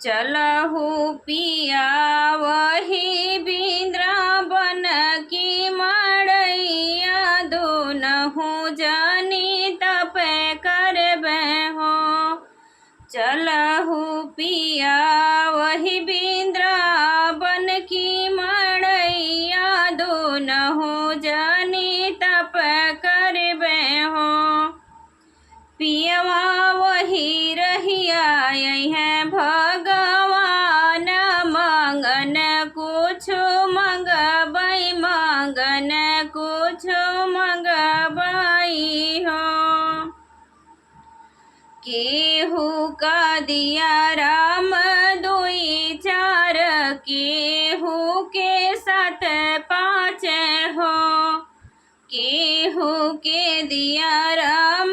चलहु पिया वही वृंदावन की मड़ैया, दुनहु जनी तप करबे हो। चलहु पिया वही वृंदावन की मड़ैया, दुनहु जनी तप करबे हो। पियवा वही रहिया है भगवान, मंगन कुछ मंगबई, मंगन कुछ मंगबई हो। केहू का दिया राम दुई चार, केहू के साथ पाँच हो। केहू के दिया राम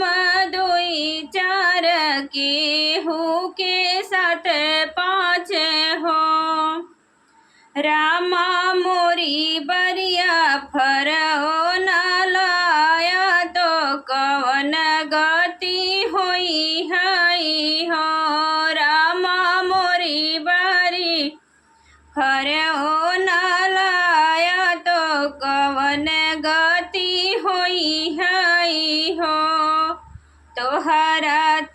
दुई चार, केहू के साथ पाँच हो। रामा मोरी बरिया फरओ न लाया, तो कवन गति होई हई हो। रामा मोरी बरी फरओ न लाया, तो कवन गति होई हई हो। तोहरा त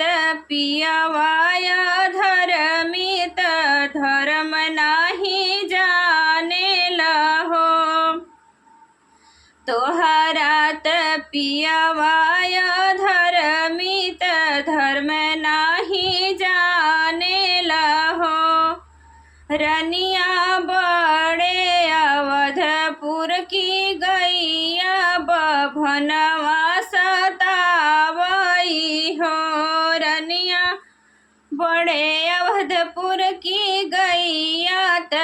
पियवाया धर्मित, धर्म नाही जाने लहो। तोहरा त पियवाया धर्मित, धर्म नाही जाने लहो। रनिया बड़े अवधपुर की गैया, बभनवा सतावई हो। रनिया बड़े अवधपुर की गैया, त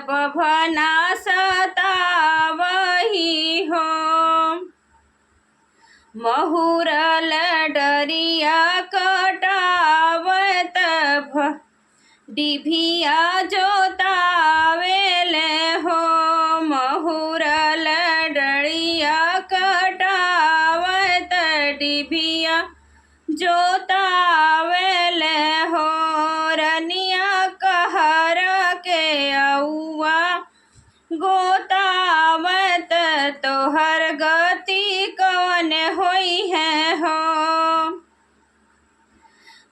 बभना सतावही हो। महुरल डरिया कटावत, डिभिया जोतावेले हो। महुरल डरिया कटावत, डिभिया जोतावेले हो। रनिया कहर के औआ गोतावत, तोहर गति कौन होई है हो।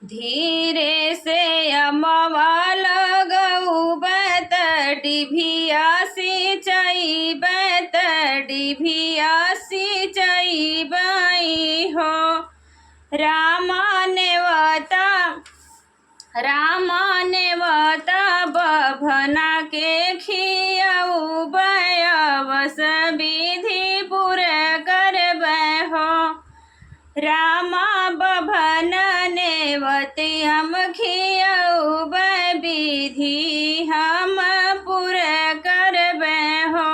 धीरे से अमवा लगौबत, डिभिया सिंचैबत, डिभिया सिंचैबई हो। रामा नेवता बभना के खियौबै, अवस विधि पुर करबै हो। रामा बभन नेवती हम खियौबै, विधि हम पुर करबै हो।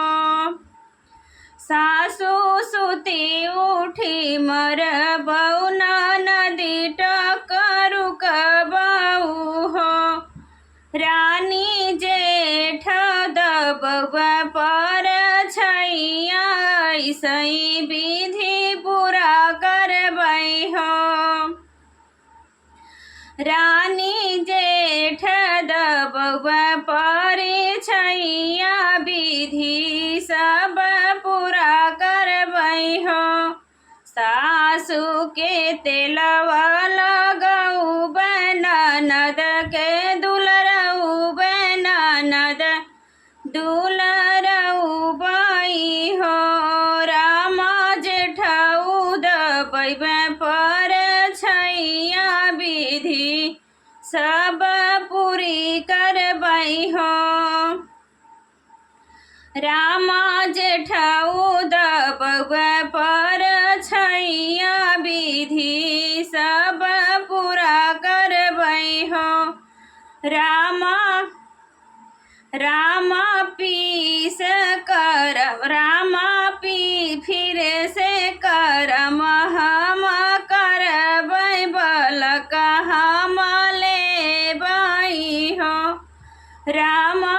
सासु सुती उठी मरबौ, नदी टकरु कबऊ हो। रानी जेठ दबौआ पर छैया, ऐसई विधि पूरा करबै हो। रानी जेठ दबौआ पर छैया, विधि सब पूरा करबै हो। सासु के तेलवा लगौबै, ननद के दुलरौबै, ननद दुलरौबै हो। रामा जेठौ दबैबै पर छैया, विधि सब पूरी करबै हो। रामा जेठौ दबौआ पर छैया, विधि सब पूरा करबै हो। रामा पीस कर, रामा फिर से करम हम करबै, बलक हम लेबै हो। रामा